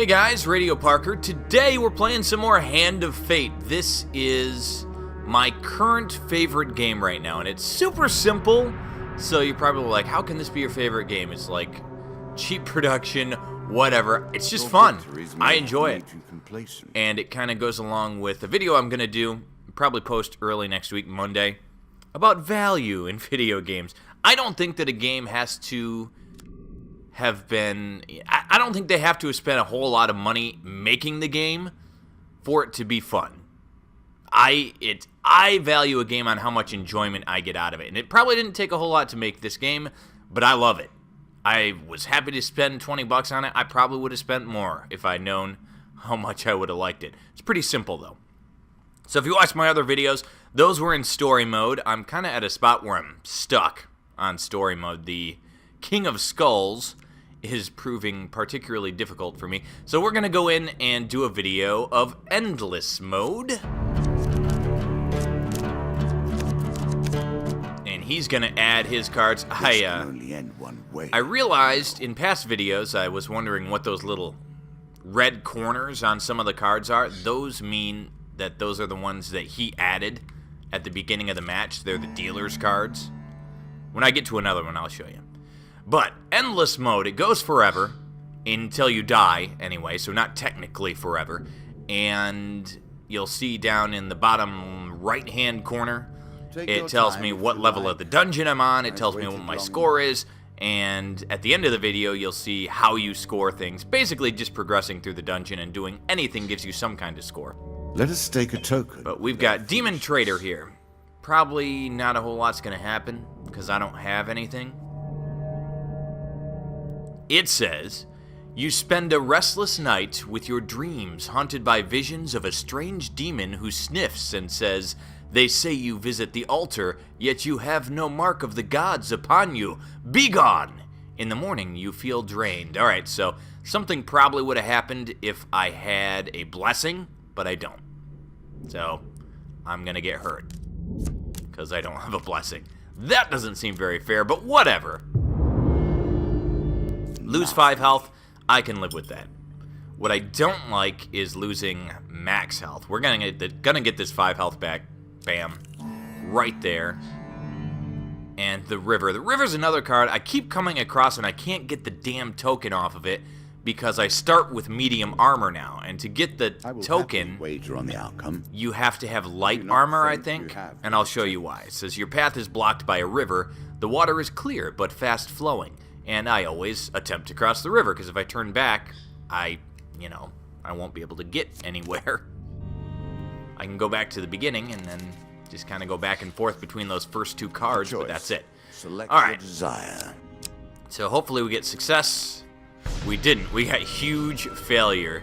Hey guys, RadioParker. Today we're playing some more Hand of Fate. This is my current favorite game right now, and it's super simple, so you're probably like, how can this be your favorite game? It's like cheap production, whatever. It's just fun. I enjoy it. And it kind of goes along with a video I'm going to do, probably post early next week, Monday, about value in video games. I don't think that a game has to have been... I don't think they have to have spent a whole lot of money making the game for it to be fun. I value a game on how much enjoyment I get out of it. And it probably didn't take a whole lot to make this game, but I love it. I was happy to spend 20 bucks on it. I probably would have spent more if I'd known how much I would have liked it. It's pretty simple, though. So if you watch my other videos, those were in story mode. I'm kind of at a spot where I'm stuck on story mode. The King of Skulls is proving particularly difficult for me. So we're going to go in and do a video of endless mode. And he's going to add his cards. I realized in past videos, I was wondering what those little red corners on some of the cards are. Those mean that those are the ones that he added at the beginning of the match. They're the dealer's cards. When I get to another one, I'll show you. But endless mode, it goes forever until you die anyway, so not technically forever. And you'll see down in the bottom right-hand corner, it tells me what level of the dungeon I'm on, it tells me what my score is, and at the end of the video, you'll see how you score things. Basically, just progressing through the dungeon and doing anything gives you some kind of score. Let us stake a token. But we've got Demon Trader here. Probably not a whole lot's going to happen, because I don't have anything. It says, you spend a restless night with your dreams haunted by visions of a strange demon who sniffs and says, they say you visit the altar, yet you have no mark of the gods upon you. Be gone! In the morning, you feel drained. Alright, so something probably would have happened if I had a blessing, but I don't. So, I'm going to get hurt, because I don't have a blessing. That doesn't seem very fair, but whatever. Lose 5 health, I can live with that. What I don't like is losing max health. We're gonna get this 5 health back. Bam. Right there. And the river. The river's another card I keep coming across and I can't get the damn token off of it because I start with medium armor now. And to get the token, wager on the outcome. You have to have light armor, I think. And I'll show you why. It says your path is blocked by a river. The water is clear but fast flowing. And I always attempt to cross the river, because if I turn back, I won't be able to get anywhere. I can go back to the beginning and then just kind of go back and forth between those first 2 cards, but that's it. Select all right. Your desire. So hopefully we get success. We didn't. We got huge failure.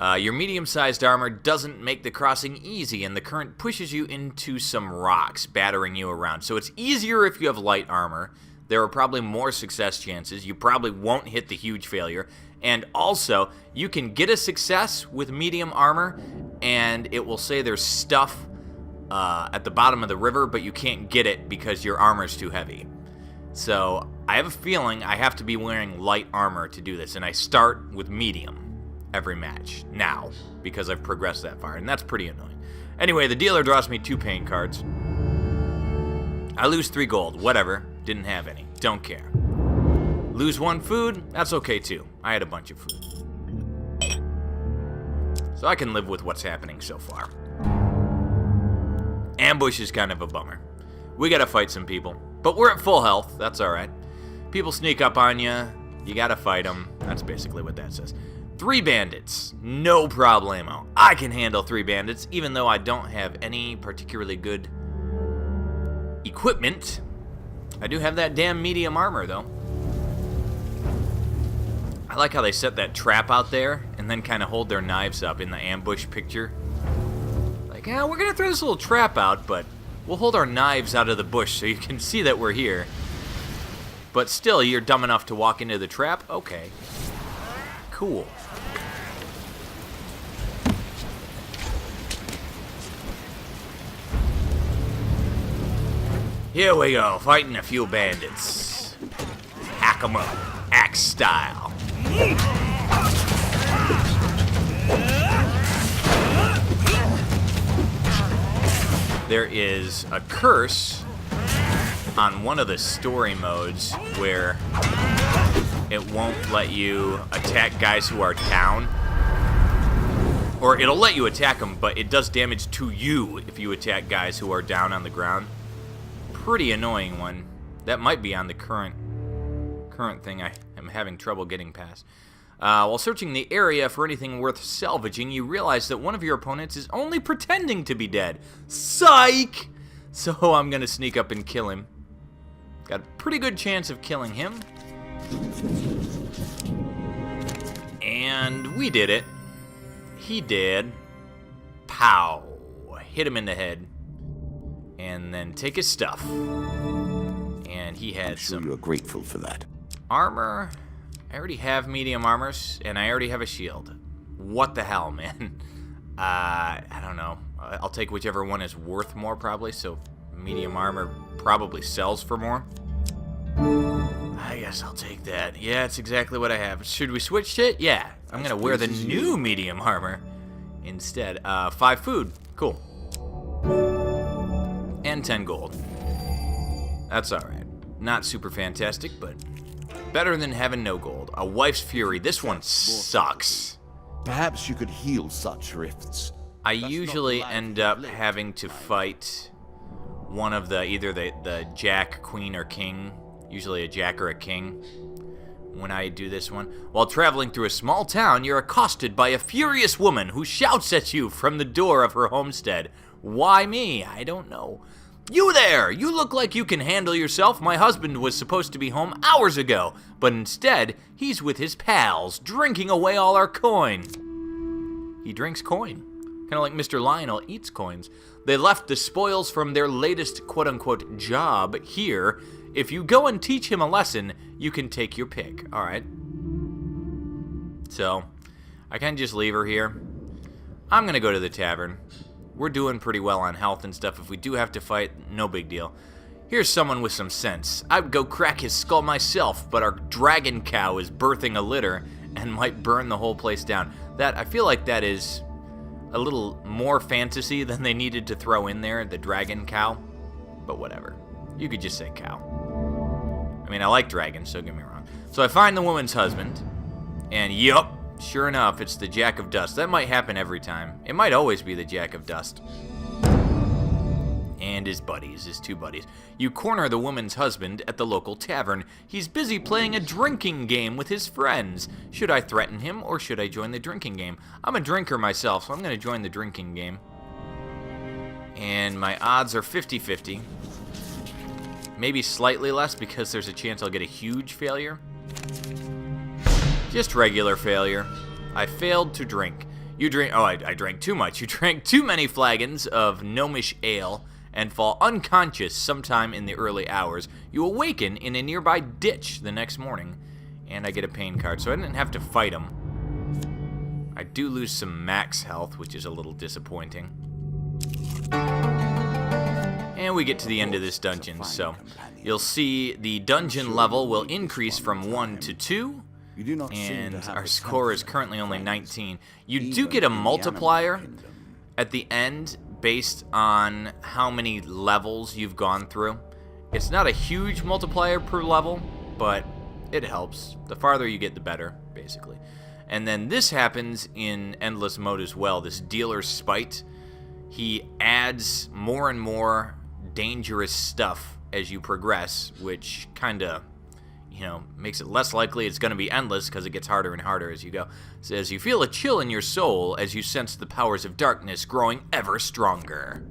Your medium-sized armor doesn't make the crossing easy, and the current pushes you into some rocks, battering you around. So it's easier if you have light armor. There are probably more success chances. You probably won't hit the huge failure. And also, you can get a success with medium armor, and it will say there's stuff at the bottom of the river, but you can't get it because your armor's too heavy. So, I have a feeling I have to be wearing light armor to do this, and I start with medium every match now, because I've progressed that far, and that's pretty annoying. Anyway, the dealer draws me 2 pain cards. I lose 3 gold, whatever. Didn't have any. Don't care. Lose 1 food? That's okay too. I had a bunch of food. So I can live with what's happening so far. Ambush is kind of a bummer. We gotta fight some people. But we're at full health. That's alright. People sneak up on you. You gotta fight them. That's basically what that says. 3 bandits. No problemo. I can handle 3 bandits, even though I don't have any particularly good equipment. I do have that damn medium armor, though. I like how they set that trap out there and then kind of hold their knives up in the ambush picture. Like, yeah, we're going to throw this little trap out, but we'll hold our knives out of the bush so you can see that we're here. But still, you're dumb enough to walk into the trap? Okay. Cool. Here we go, fighting a few bandits. Hack 'em up, axe style. There is a curse on one of the story modes where it won't let you attack guys who are down. Or it'll let you attack them, but it does damage to you if you attack guys who are down on the ground. Pretty annoying one. That might be on the current thing I am having trouble getting past. While searching the area for anything worth salvaging, you realize that one of your opponents is only pretending to be dead. Psych! So I'm gonna sneak up and kill him. Got a pretty good chance of killing him. And we did it. He did. Pow. Hit him in the head. And then take his stuff. And he had I'm sure some you're grateful for that. armor. I already have medium armors, and I already have a shield. What the hell, man? I don't know. I'll take whichever one is worth more, probably, so medium armor probably sells for more. I guess I'll take that. Yeah, it's exactly what I have. Should we switch it? Yeah. I'm going to wear the new medium armor instead. 5 food. Cool. And 10 gold. That's alright. Not super fantastic, but better than having no gold. A wife's fury. This one sucks. Perhaps you could heal such rifts. I usually end up having to fight one of the, either the jack, queen, or king. Usually a jack or a king when I do this one. While traveling through a small town, you're accosted by a furious woman who shouts at you from the door of her homestead. Why me? I don't know. You there! You look like you can handle yourself. My husband was supposed to be home hours ago, but instead, he's with his pals, drinking away all our coin. He drinks coin. Kind of like Mr. Lionel eats coins. They left the spoils from their latest quote-unquote job here. If you go and teach him a lesson, you can take your pick. Alright. So, I can just leave her here. I'm gonna go to the tavern. We're doing pretty well on health and stuff. If we do have to fight, no big deal. Here's someone with some sense. I'd go crack his skull myself, but our dragon cow is birthing a litter and might burn the whole place down. I feel like that is a little more fantasy than they needed to throw in there, the dragon cow. But whatever. You could just say cow. I mean, I like dragons, so don't get me wrong. So I find the woman's husband, and yup. Sure enough, it's the Jack of Dust. That might happen every time. It might always be the Jack of Dust. And his buddies, his 2 buddies. You corner the woman's husband at the local tavern. He's busy playing a drinking game with his friends. Should I threaten him, or should I join the drinking game? I'm a drinker myself, so I'm going to join the drinking game. And my odds are 50-50. Maybe slightly less, because there's a chance I'll get a huge failure. Just regular failure. I failed to drink. You drink. Oh, I drank too much. You drank too many flagons of gnomish ale and fall unconscious sometime in the early hours. You awaken in a nearby ditch the next morning, and I get a pain card, so I didn't have to fight him. I do lose some max health, which is a little disappointing. And we get to the end of this dungeon, so you'll see the dungeon level will increase from 1 to 2. And our score is currently only 19. You do get a multiplier at the end based on how many levels you've gone through. It's not a huge multiplier per level, but it helps. The farther you get, the better, basically. And then this happens in Endless Mode as well, this Dealer's Spite. He adds more and more dangerous stuff as you progress, which kind of, makes it less likely it's going to be endless because it gets harder and harder as you go. It says, you feel a chill in your soul as you sense the powers of darkness growing ever stronger.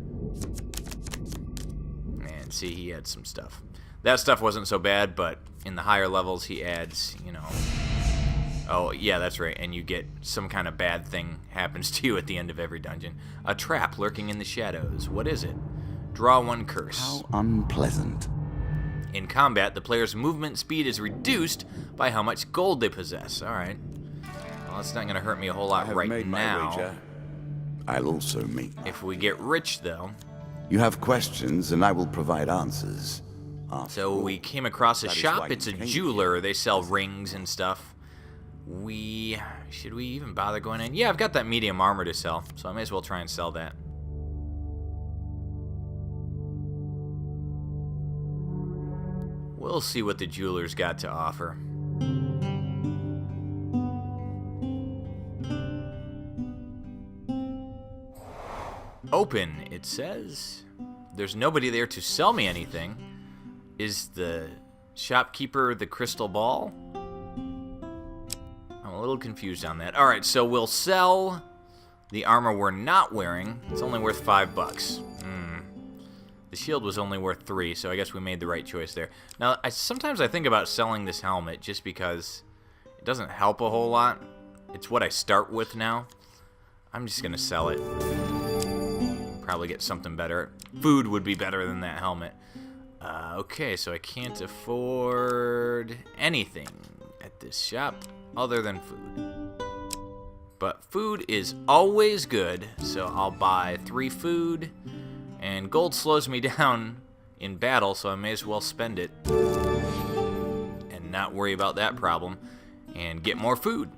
And see, he adds some stuff. That stuff wasn't so bad, but in the higher levels he adds, Oh, yeah, that's right, and you get some kind of bad thing happens to you at the end of every dungeon. A trap lurking in the shadows. What is it? Draw 1 curse. How unpleasant. In combat, the player's movement speed is reduced by how much gold they possess. Alright. Well, that's not going to hurt me a whole lot right now. I'll also make mine. If we get rich, though. You have questions, and I will provide answers. So we came across a shop. It's a jeweler. They sell rings and stuff. Should we even bother going in? Yeah, I've got that medium armor to sell, so I may as well try and sell that. We'll see what the jeweler's got to offer. Open, it says. There's nobody there to sell me anything. Is the shopkeeper the crystal ball? I'm a little confused on that. Alright, so we'll sell the armor we're not wearing. It's only worth $5. The shield was only worth 3, so I guess we made the right choice there. Now, sometimes I think about selling this helmet just because it doesn't help a whole lot. It's what I start with now. I'm just going to sell it. Probably get something better. Food would be better than that helmet. Okay, so I can't afford anything at this shop other than food. But food is always good, so I'll buy 3 food. And gold slows me down in battle, so I may as well spend it and not worry about that problem and get more food.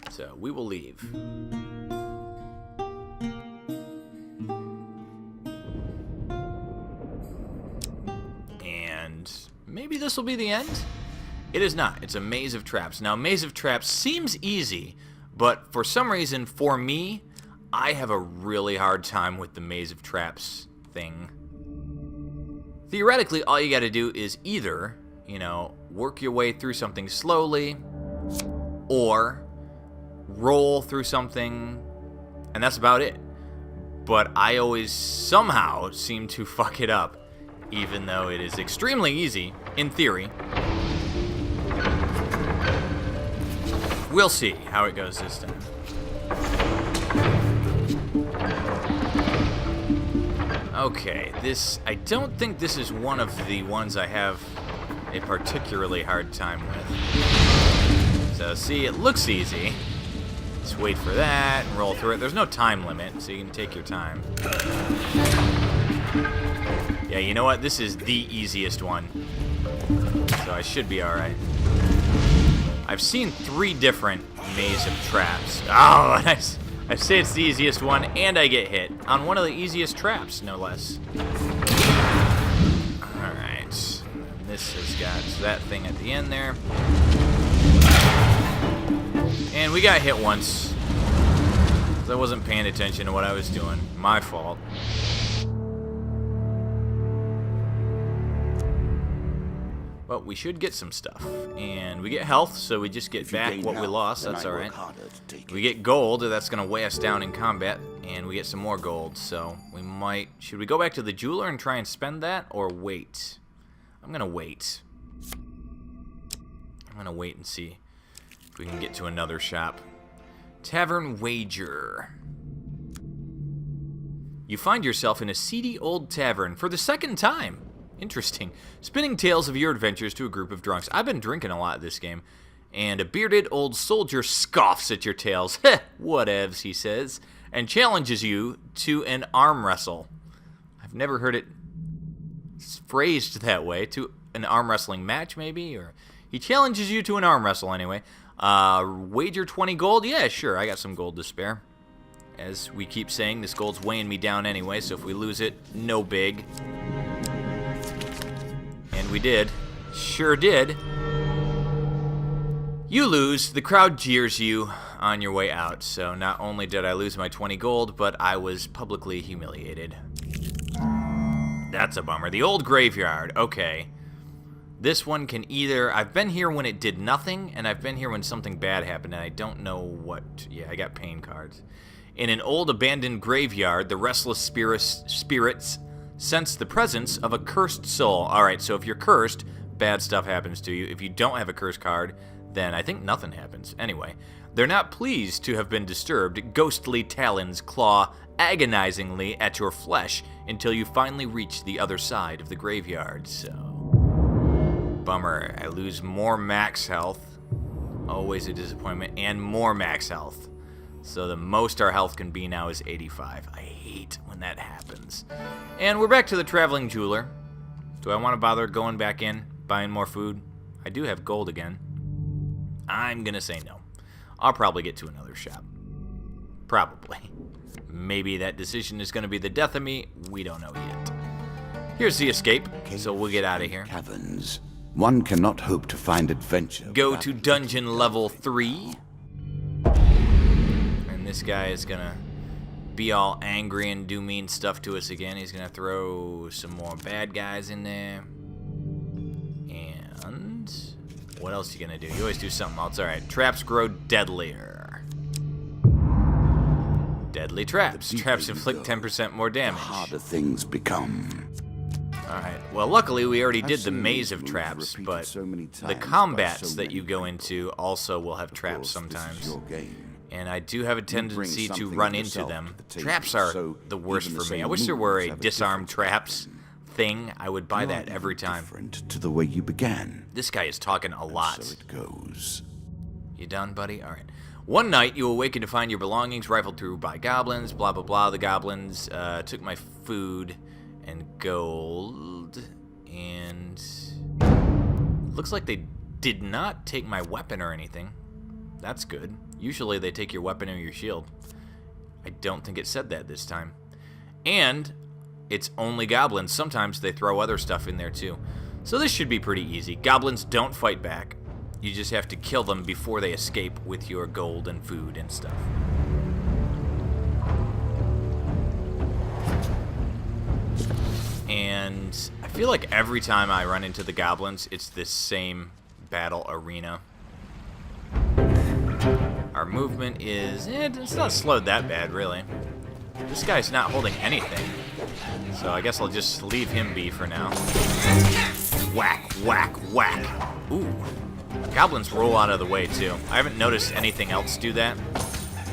So we will leave. And maybe this will be the end? It is not. It's a maze of traps. Now, maze of traps seems easy, but for some reason, for me, I have a really hard time with the maze of traps thing. Theoretically, all you gotta do is either, work your way through something slowly, or roll through something, and that's about it. But I always somehow seem to fuck it up, even though it is extremely easy, in theory. We'll see how it goes this time. Okay, I don't think this is one of the ones I have a particularly hard time with. So, see, it looks easy. Just wait for that and roll through it. There's no time limit, so you can take your time. Yeah, you know what? This is the easiest one. So I should be alright. I've seen 3 different maze of traps. Oh, nice. I say it's the easiest one, and I get hit on one of the easiest traps, no less. Alright. This has got that thing at the end there. And we got hit once. I wasn't paying attention to what I was doing. My fault. But we should get some stuff. And we get health, so we just get back what we lost. That's alright. We get gold, that's going to weigh us down in combat. And we get some more gold, so we might... Should we go back to the jeweler and try and spend that, or wait? I'm going to wait. I'm going to wait and see if we can get to another shop. Tavern Wager. You find yourself in a seedy old tavern for the second time. Interesting. Spinning tales of your adventures to a group of drunks. I've been drinking a lot this game. And a bearded old soldier scoffs at your tales. Heh, whatevs, he says. And challenges you to an arm wrestle. I've never heard it phrased that way. To an arm wrestling match, maybe? Or he challenges you to an arm wrestle, anyway. Wager 20 gold? Yeah, sure. I got some gold to spare. As we keep saying, this gold's weighing me down anyway, so if we lose it, no big. And we did. Sure did. You lose. The crowd jeers you on your way out. So not only did I lose my 20 gold, but I was publicly humiliated. That's a bummer. The old graveyard. Okay. This one can either... I've been here when it did nothing, and I've been here when something bad happened, and I don't know what... Yeah, I got pain cards. In an old abandoned graveyard, the restless spirits sense the presence of a cursed soul. Alright, so if you're cursed, bad stuff happens to you. If you don't have a curse card, then I think nothing happens. Anyway, they're not pleased to have been disturbed. Ghostly talons claw agonizingly at your flesh until you finally reach the other side of the graveyard. So, bummer. I lose more max health. Always a disappointment. And more max health. So the most our health can be now is 85. I hate when that happens. And we're back to the traveling jeweler. Do I want to bother going back in, buying more food? I do have gold again. I'm going to say no. I'll probably get to another shop. Probably. Maybe that decision is going to be the death of me. We don't know yet. Here's the escape, so we'll get out of here. Caverns. One cannot hope to find adventure. Go to dungeon level 3. And this guy is going to be all angry and do mean stuff to us again. He's going to throw some more bad guys in there. And what else are you going to do? You always do something else. Alright, traps grow deadlier. Deadly traps. Traps inflict 10% more damage. The harder things become. Alright, well luckily we already did the maze of traps, but the combats that you go into also will have traps sometimes. And I do have a tendency to run into them. Traps are the worst for me. I wish there were a disarm traps thing. I would buy that every time. Different to the way you began. This guy is talking a lot. So it goes. You done, buddy? Alright. One night, you awaken to find your belongings rifled through by goblins, blah blah blah. The goblins took my food and gold, and looks like they did not take my weapon or anything. That's good. Usually they take your weapon or your shield. I don't think it said that this time. And it's only goblins. Sometimes they throw other stuff in there too. So this should be pretty easy. Goblins don't fight back. You just have to kill them before they escape with your gold and food and stuff. And I feel like every time I run into the goblins, it's this same battle arena. Our movement is... it's not slowed that bad, really. This guy's not holding anything. So I guess I'll just leave him be for now. Whack, whack, whack. Ooh. Goblins roll out of the way, too. I haven't noticed anything else do that,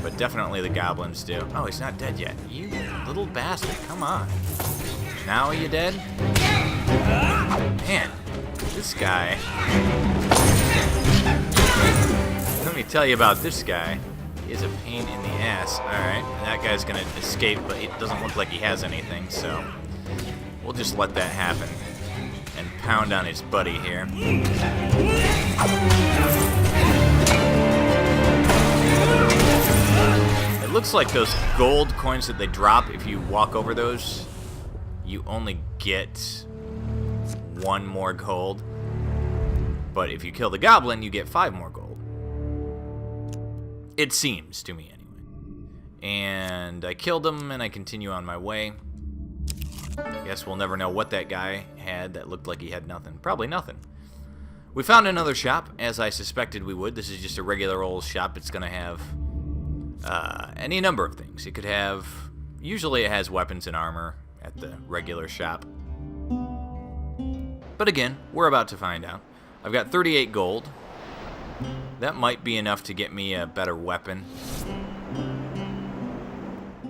but definitely the goblins do. Oh, he's not dead yet. You little bastard, come on. Now are you dead? Man, this guy... Let me tell you about this guy. He is a pain in the ass. Alright, that guy's gonna escape, but it doesn't look like he has anything, so... we'll just let that happen. And pound on his buddy here. It looks like those gold coins that they drop, if you walk over those, you only get 1 more gold. But if you kill the goblin, you get 5 more gold. It seems to me, anyway. And I killed him, and I continue on my way. I guess we'll never know what that guy had that looked like he had nothing. Probably nothing. We found another shop, as I suspected we would. This is just a regular old shop. It's going to have any number of things. It could have... usually it has weapons and armor at the regular shop. But again, we're about to find out. I've got 38 gold. That might be enough to get me a better weapon.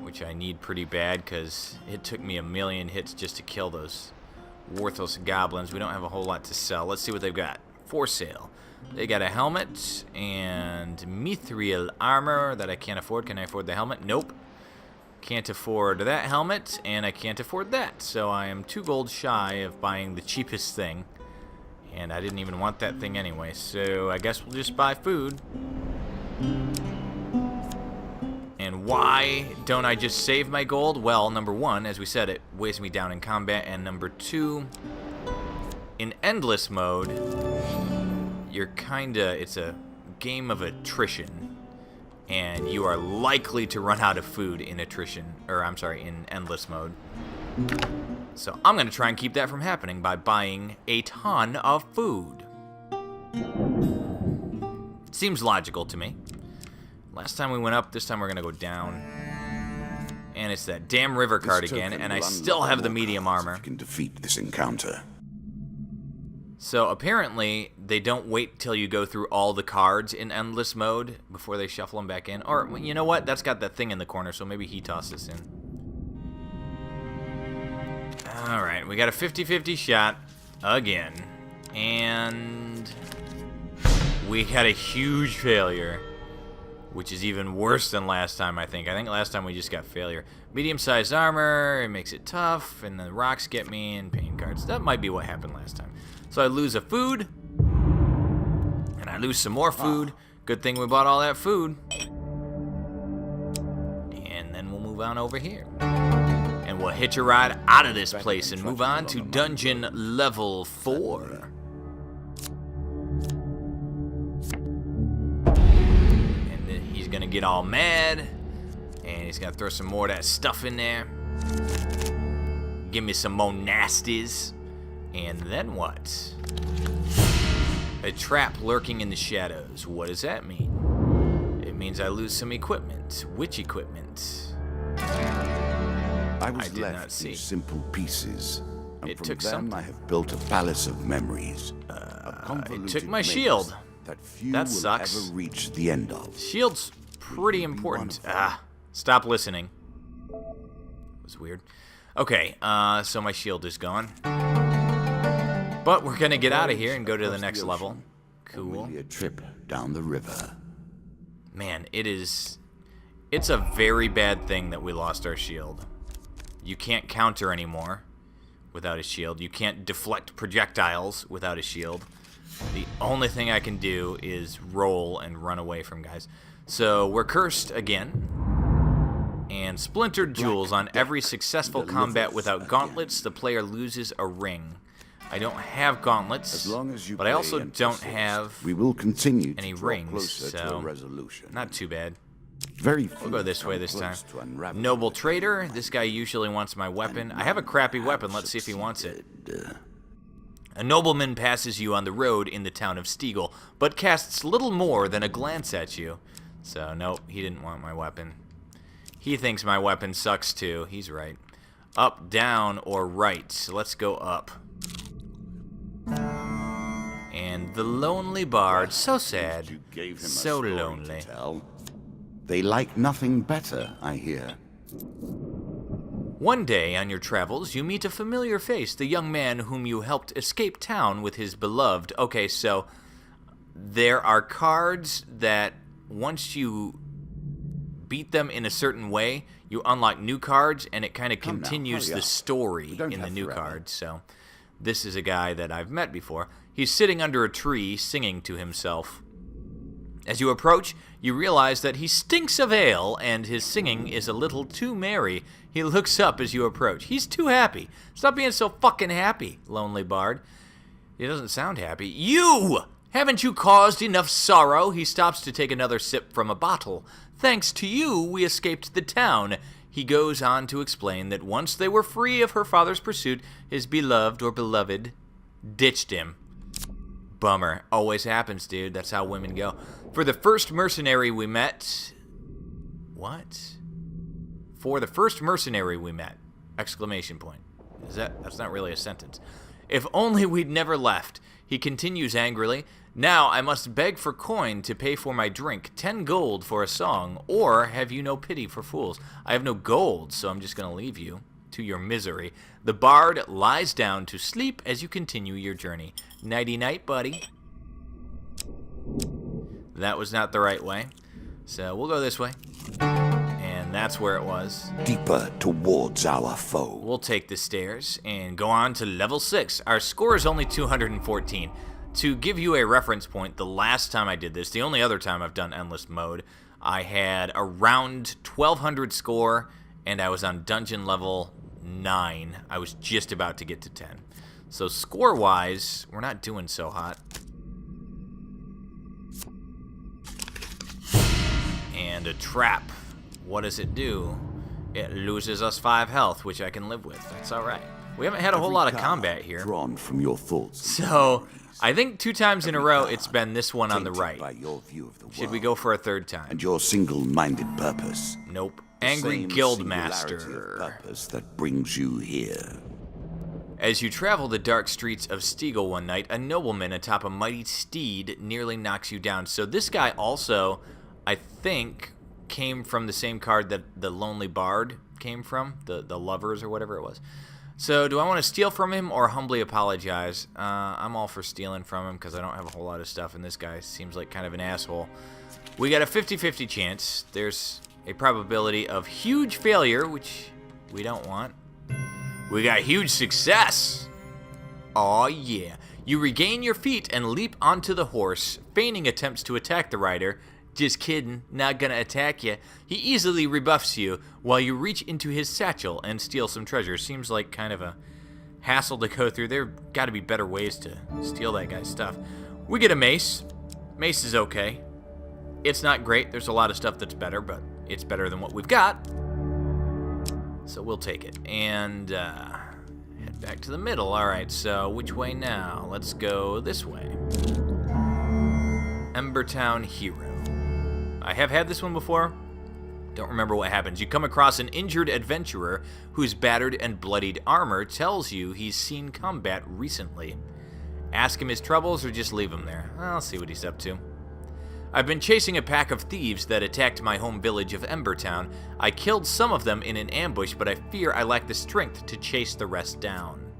Which I need pretty bad, because it took me 1,000,000 hits just to kill those worthless goblins. We don't have a whole lot to sell. Let's see what they've got for sale. They got a helmet and mithril armor that I can't afford. Can I afford the helmet? Nope. Can't afford that helmet, and I can't afford that. So I am 2 gold shy of buying the cheapest thing. And I didn't even want that thing anyway, so I guess we'll just buy food. And why don't I just save my gold? Well, number 1, as we said, it weighs me down in combat, and number 2, in endless mode, you're it's a game of attrition, and you are likely to run out of food in in endless mode. So I'm going to try and keep that from happening by buying a ton of food. Seems logical to me. Last time we went up, this time we're going to go down. And it's that damn river card again, and I still have the medium armor. You can defeat this encounter. So apparently, they don't wait till you go through all the cards in endless mode before they shuffle them back in. Or, you know what? That's got that thing in the corner, so maybe he tossed this in. Alright, we got a 50-50 shot again. And we had a huge failure, which is even worse than last time, I think. I think last time we just got failure. Medium-sized armor, it makes it tough, and the rocks get me, and pain cards. That might be what happened last time. So I lose a food, and I lose some more food. Good thing we bought all that food. And then we'll move on over here. And we'll hitch a ride out of this place and move on to dungeon level 4. And then he's gonna get all mad. And he's gonna throw some more of that stuff in there. Give me some more nasties. And then what? A trap lurking in the shadows. What does that mean? It means I lose some equipment. Which equipment? I was did left not see. in simple pieces. And It from took them something. I have built a palace of memories. It took my shield. That few That will sucks. ever reach the end of. Shield's pretty important. Stop listening. That was weird. Okay, so my shield is gone. But we're gonna get out of here and go to the next level. Cool. Only a trip down the river. Man, it's a very bad thing that we lost our shield. You can't counter anymore without a shield. You can't deflect projectiles without a shield. The only thing I can do is roll and run away from guys. So we're cursed again. And splintered jewels on every successful combat without gauntlets, the player loses a ring. I don't have gauntlets, As long as you but I also play don't emphasis, have we will continue any to draw rings, closer to a so resolution. not too bad. Very We'll go this way this time. To unraveling Noble the trader, this guy usually wants my weapon. I have a crappy weapon, let's see if he wants it. A nobleman passes you on the road in the town of Stiegel, but casts little more than a glance at you. So, nope, he didn't want my weapon. He thinks my weapon sucks too, he's right. Up, down, or right. So let's go up. And the lonely bard, so sad, You gave him a so story to lonely. tell. They like nothing better, I hear. One day on your travels, you meet a familiar face, the young man whom you helped escape town with his beloved. Okay, so there are cards that once you beat them in a certain way, you unlock new cards, and it kind of Come now, continues hurry the up. story We don't in the have new forever. cards. So this is a guy that I've met before. He's sitting under a tree singing to himself. As you approach, you realize that he stinks of ale, and his singing is a little too merry. He looks up as you approach. He's too happy. Stop being so fucking happy, lonely bard. He doesn't sound happy. You! Haven't you caused enough sorrow? He stops to take another sip from a bottle. Thanks to you, we escaped the town. He goes on to explain that once they were free of her father's pursuit, his beloved or beloved ditched him. Bummer. Always happens, dude. That's how women go. For the first mercenary we met... What? For the first mercenary we met! Exclamation point. That's not really a sentence. If only we'd never left. He continues angrily. Now I must beg for coin to pay for my drink. 10 gold for a song. Or have you no pity for fools? I have no gold, so I'm just going to leave you to your misery. The bard lies down to sleep as you continue your journey. Nighty-night, buddy. That was not the right way. So we'll go this way. And that's where it was. Deeper towards our foe. We'll take the stairs and go on to level 6. Our score is only 214. To give you a reference point, the last time I did this, the only other time I've done endless mode, I had around 1200 score, and I was on dungeon level 9. I was just about to get to 10. So score-wise, we're not doing so hot. And a trap. What does it do? It loses us 5 health, which I can live with. That's alright. We haven't had a whole lot of combat here. Drawn from your thoughts. So, I think 2 times in a row it's been this one on the Tainted right. by your view of the world. Should we go for a third time? And your single-minded purpose. Nope. The Angry same Guildmaster. singularity of purpose that brings you here. As you travel the dark streets of Stiegel one night, a nobleman atop a mighty steed nearly knocks you down. So this guy also, I think, came from the same card that the Lonely Bard came from, the Lovers or whatever it was. So do I want to steal from him or humbly apologize? I'm all for stealing from him because I don't have a whole lot of stuff, and this guy seems like kind of an asshole. We got a 50-50 chance. There's a probability of huge failure, which we don't want. We got huge success. Aw, yeah. You regain your feet and leap onto the horse, feigning attempts to attack the rider. Just kidding, not gonna attack you. He easily rebuffs you while you reach into his satchel and steal some treasure. Seems like kind of a hassle to go through. There gotta be better ways to steal that guy's stuff. We get a mace. Mace is okay. It's not great. There's a lot of stuff that's better, but it's better than what we've got. So we'll take it. And head back to the middle. Alright, so which way now? Let's go this way. Embertown Hero. I have had this one before. Don't remember what happens. You come across an injured adventurer whose battered and bloodied armor tells you he's seen combat recently. Ask him his troubles or just leave him there. I'll see what he's up to. I've been chasing a pack of thieves that attacked my home village of Embertown. I killed some of them in an ambush, but I fear I lack the strength to chase the rest down.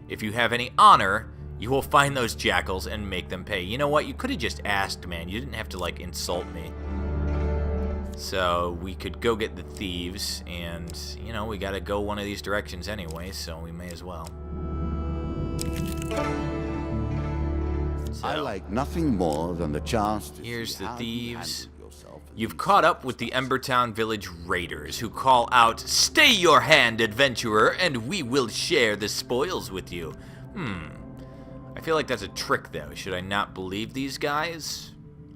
If you have any honor, you will find those jackals and make them pay. You know what? You could have just asked, man. You didn't have to, like, insult me. So we could go get the thieves, and, you know, we gotta go one of these directions anyway, so we may as well. So, I like nothing more than the chance to here's see the how thieves. you handle yourself in You've these caught up with the Embertown Village Raiders, who call out, "Stay your hand, adventurer, and we will share the spoils with you." I feel like that's a trick, though. Should I not believe these guys?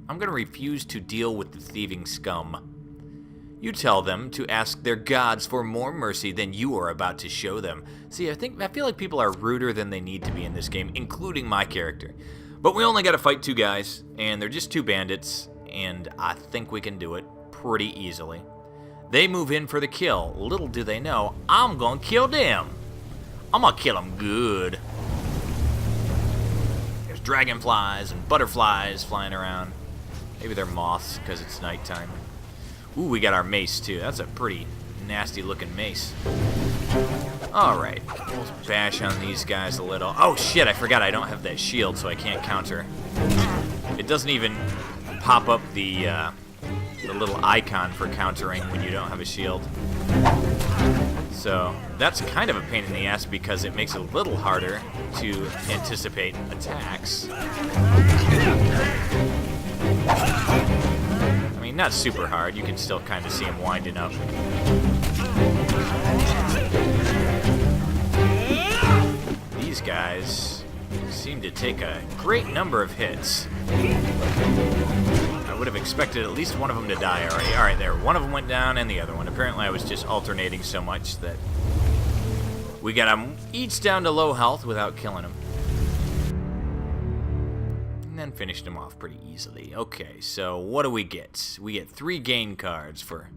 I'm gonna refuse to deal with the thieving scum. You tell them to ask their gods for more mercy than you are about to show them. See, I feel like people are ruder than they need to be in this game, including my character. But we only gotta fight two guys, and they're just two bandits, and I think we can do it pretty easily. They move in for the kill. Little do they know, I'm gonna kill them. I'm gonna kill them good. There's dragonflies and butterflies flying around. Maybe they're moths because it's nighttime. Ooh, we got our mace too. That's a pretty nasty looking mace. Alright, let's bash on these guys a little. Oh shit, I forgot I don't have that shield, so I can't counter. It doesn't even pop up the little icon for countering when you don't have a shield. So that's kind of a pain in the ass because it makes it a little harder to anticipate attacks. I mean, not super hard. You can still kind of see him winding up. These guys seem to take a great number of hits. I would have expected at least one of them to die already. Alright, there. One of them went down and the other one. Apparently I was just alternating so much that we got them each down to low health without killing them. And then finished them off pretty easily. Okay, so what do we get? We get 3 gain cards for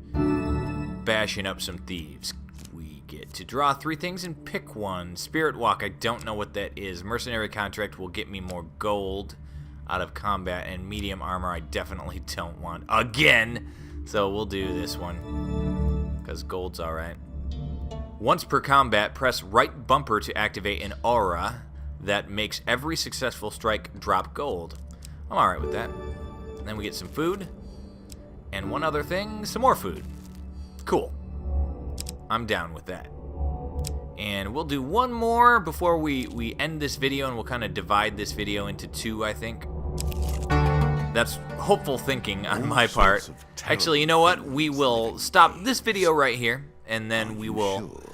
bashing up some thieves. We get to draw 3 things and pick one. Spirit Walk, I don't know what that is. Mercenary Contract will get me more gold out of combat, and medium armor I definitely don't want again. So we'll do this one, because gold's alright. Once per combat, press right bumper to activate an aura that makes every successful strike drop gold. I'm alright with that. And then we get some food. And one other thing, some more food. Cool. I'm down with that. And we'll do one more before we end this video, and we'll kind of divide this video into 2, I think. That's hopeful thinking on my part. Actually, you know what? We will stop this video right here, and then we will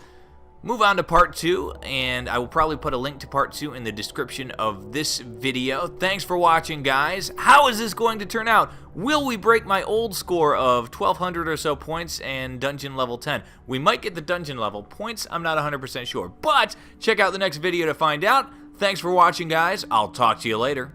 move on to part 2, and I will probably put a link to part 2 in the description of this video. Thanks for watching, guys. How is this going to turn out? Will we break my old score of 1,200 or so points and dungeon level 10? We might get the dungeon level points. I'm not 100% sure, but check out the next video to find out. Thanks for watching, guys. I'll talk to you later.